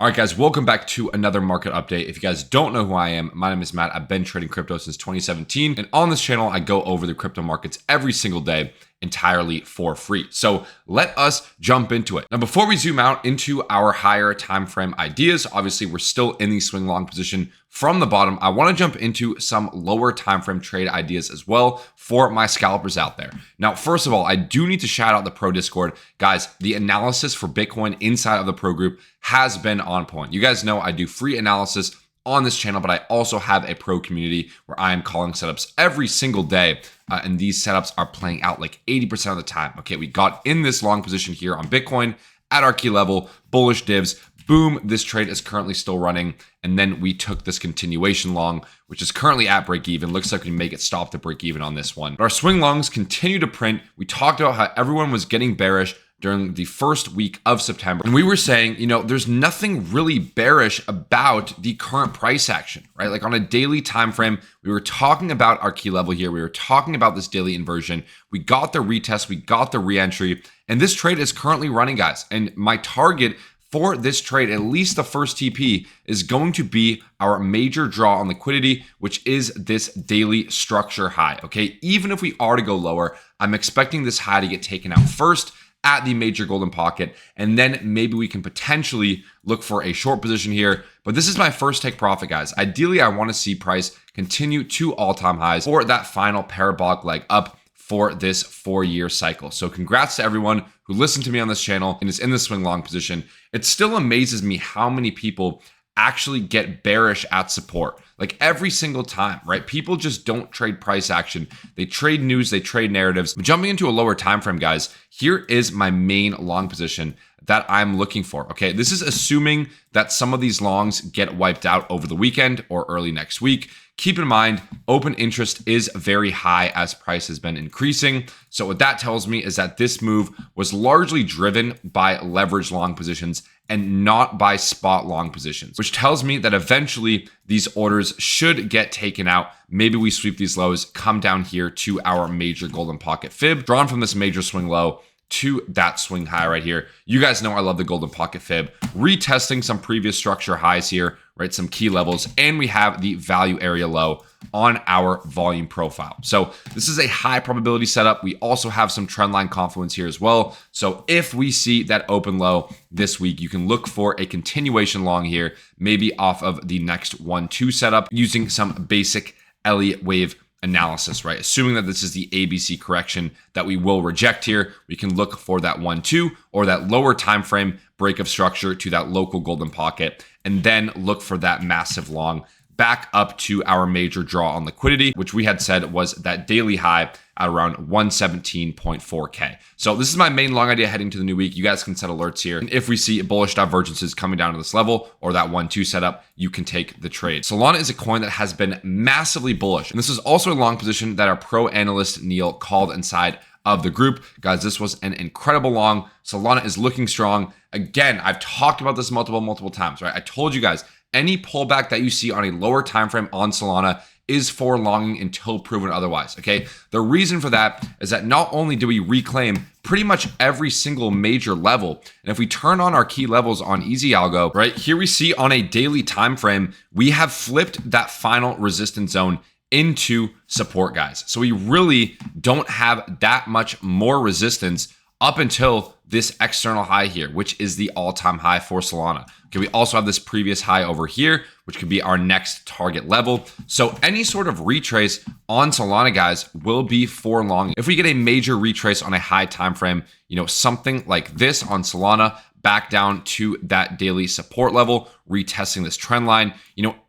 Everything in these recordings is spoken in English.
All right, guys, welcome back to another market update. If you guys don't know who I am, my name is Matt. I've been trading crypto since 2017. And on this channel, I go over the crypto markets every single day entirely for free. So let us jump into it. Now, before we zoom out into our higher time frame ideas, obviously we're still in the swing long position from the bottom. I want to jump into some lower time frame trade ideas as well for my scalpers out there. Now, first of all, I do need to shout out the Pro Discord. Guys, the analysis for Bitcoin inside of the Pro group has been on point. You guys know I do free analysis on this channel, but I also have a pro community where I am calling setups every single day. And these setups are playing out like 80% of the time. Okay, we got in this long position here on Bitcoin at our key level, bullish divs. Boom, this trade is currently still running. And then we took this continuation long, which is currently at break even. Looks like we make it stop to break even on this one. But our swing longs continue to print. We talked about how everyone was getting bearish during the first week of September. And we were saying, there's nothing really bearish about the current price action, right? Like on a daily time frame, we were talking about our key level here. We were talking about this daily inversion. We got the retest, we got the re-entry, and this trade is currently running, guys. And my target for this trade, at least the first TP, is going to be our major draw on liquidity, which is this daily structure high, okay? Even if we are to go lower, I'm expecting this high to get taken out first at the major golden pocket, and then maybe we can potentially look for a short position here. But this is my first take profit, guys. Ideally, I want to see price continue to all-time highs for that final parabolic leg up for this 4-year cycle. So congrats to everyone who listened to me on this channel and is in the swing long position. It still amazes me how many people actually get bearish at support, like every single time, right? People just don't trade price action. They trade news, they trade narratives. But jumping into a lower time frame, guys, here is my main long position that I'm looking for. Okay, this is assuming that some of these longs get wiped out over the weekend or early next week. Keep in mind, open interest is very high as price has been increasing. So what that tells me is that this move was largely driven by leverage long positions and not by spot long positions, which tells me that eventually these orders should get taken out. Maybe we sweep these lows, come down here to our major golden pocket fib, drawn from this major swing low to that swing high right here. You guys know I love the golden pocket fib. Retesting some previous structure highs here, right? Some key levels, and we have the value area low on our volume profile. So this is a high probability setup. We also have some trend line confluence here as well. So if we see that open low this week, you can look for a continuation long here, maybe off of the next 1-2 setup using some basic Elliott wave analysis, right? Assuming that this is the ABC correction that we will reject here, we can look for that 1-2 or that lower time frame break of structure to that local golden pocket, and then look for that massive long back up to our major draw on liquidity, which we had said was that daily high at around 117.4K. So this is my main long idea heading to the new week. You guys can set alerts here. And if we see bullish divergences coming down to this level or that 1-2 setup, you can take the trade. Solana is a coin that has been massively bullish. And this is also a long position that our pro analyst Neil called inside of the group. Guys, this was an incredible long. Solana is looking strong. Again, I've talked about this multiple times, right? I told you guys, any pullback that you see on a lower time frame on Solana is for longing until proven otherwise, okay? The reason for that is that not only do we reclaim pretty much every single major level, and if we turn on our key levels on Easy Algo, right, here we see on a daily time frame, we have flipped that final resistance zone into support, guys. So we really don't have that much more resistance up until this external high here, which is the all-time high for Solana. Okay, we also have this previous high over here, which could be our next target level. So any sort of retrace on Solana, guys, will be for long. If we get a major retrace on a high time frame, something like this on Solana, back down to that daily support level, retesting this trend line,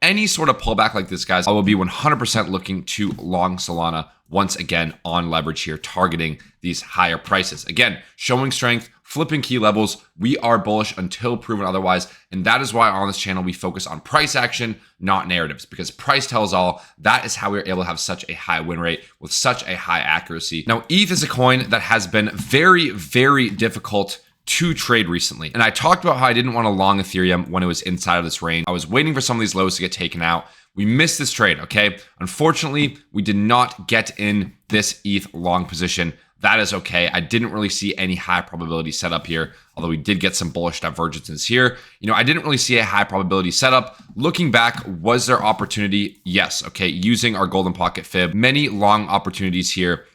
any sort of pullback like this, guys, I will be 100% looking to long Solana once again on leverage here, targeting these higher prices. Again, showing strength, flipping key levels. We are bullish until proven otherwise. And that is why on this channel, we focus on price action, not narratives, because price tells all. That is how we're able to have such a high win rate with such a high accuracy. Now, ETH is a coin that has been very, very difficult to trade recently. And I talked about how I didn't want to long Ethereum when it was inside of this range. I was waiting for some of these lows to get taken out. We missed this trade, okay? Unfortunately, we did not get in this ETH long position that is okay. I didn't really see any high probability setup here, although we did get some bullish divergences here. I didn't really see a high probability setup. Looking back, was there opportunity? Yes. Okay. Using our golden pocket fib, many long opportunities here,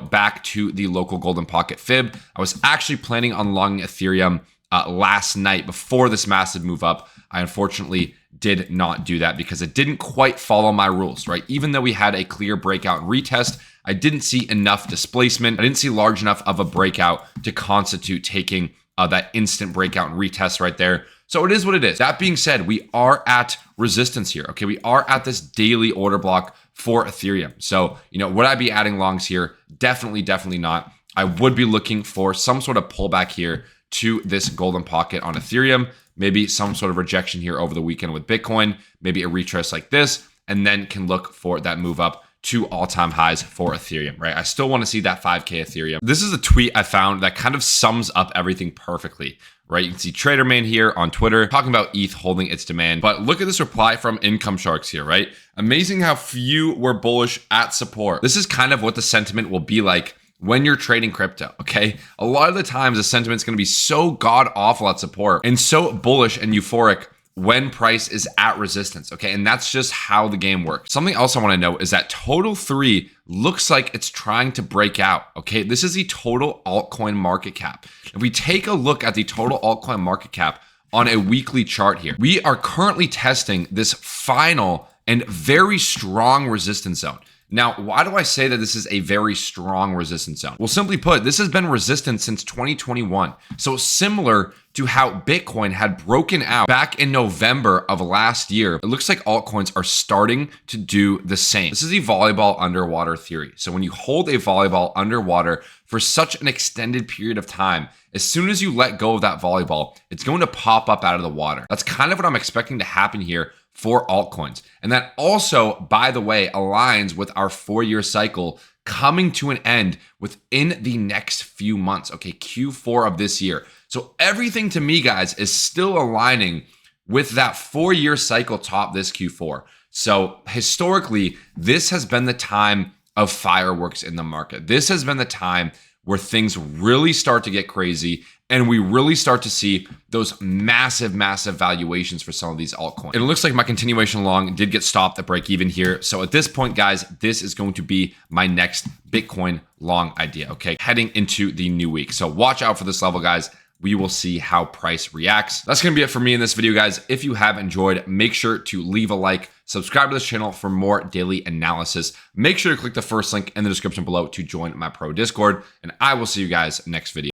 back to the local golden pocket fib. I was actually planning on longing Ethereum last night before this massive move up. I unfortunately did not do that because it didn't quite follow my rules, right? Even though we had a clear breakout and retest, I didn't see enough displacement. I didn't see large enough of a breakout to constitute taking that instant breakout and retest right there. So it is what it is. That being said, we are at resistance here. Okay, we are at this daily order block for Ethereum. So, would I be adding longs here? Definitely not. I would be looking for some sort of pullback here to this golden pocket on Ethereum, maybe some sort of rejection here over the weekend with Bitcoin, maybe a retrace like this, and then can look for that move up to all-time highs for Ethereum, right? I still want to see that 5K Ethereum. This is a tweet I found that kind of sums up everything perfectly, right? You can see TraderMan here on Twitter talking about ETH holding its demand, but look at this reply from Income Sharks here, right? Amazing how few were bullish at support. This is kind of what the sentiment will be like when you're trading crypto, okay? A lot of the times the sentiment's gonna be so god awful at support and so bullish and euphoric when price is at resistance, okay? And that's just how the game works. Something else I wanna note is that total 3 looks like it's trying to break out, okay? This is the total altcoin market cap. If we take a look at the total altcoin market cap on a weekly chart here, we are currently testing this final and very strong resistance zone. Now, why do I say that this is a very strong resistance zone? Well, simply put, this has been resistant since 2021. So similar to how Bitcoin had broken out back in November of last year, it looks like altcoins are starting to do the same. This is the volleyball underwater theory. So when you hold a volleyball underwater for such an extended period of time, as soon as you let go of that volleyball, it's going to pop up out of the water. That's kind of what I'm expecting to happen here for altcoins. And that also, by the way, aligns with our 4-year cycle coming to an end within the next few months, okay, Q4 of this year. So everything to me, guys, is still aligning with that 4-year cycle top this Q4. So historically, this has been the time of fireworks in the market. This has been the time where things really start to get crazy and we really start to see those massive valuations for some of these altcoins. And it looks like my continuation long did get stopped at break even here. So at this point, guys, this is going to be my next Bitcoin long idea, okay? Heading into the new week. So watch out for this level, guys. We will see how price reacts. That's gonna be it for me in this video, guys. If you have enjoyed, make sure to leave a like, subscribe to this channel for more daily analysis. Make sure to click the first link in the description below to join my pro Discord, and I will see you guys next video.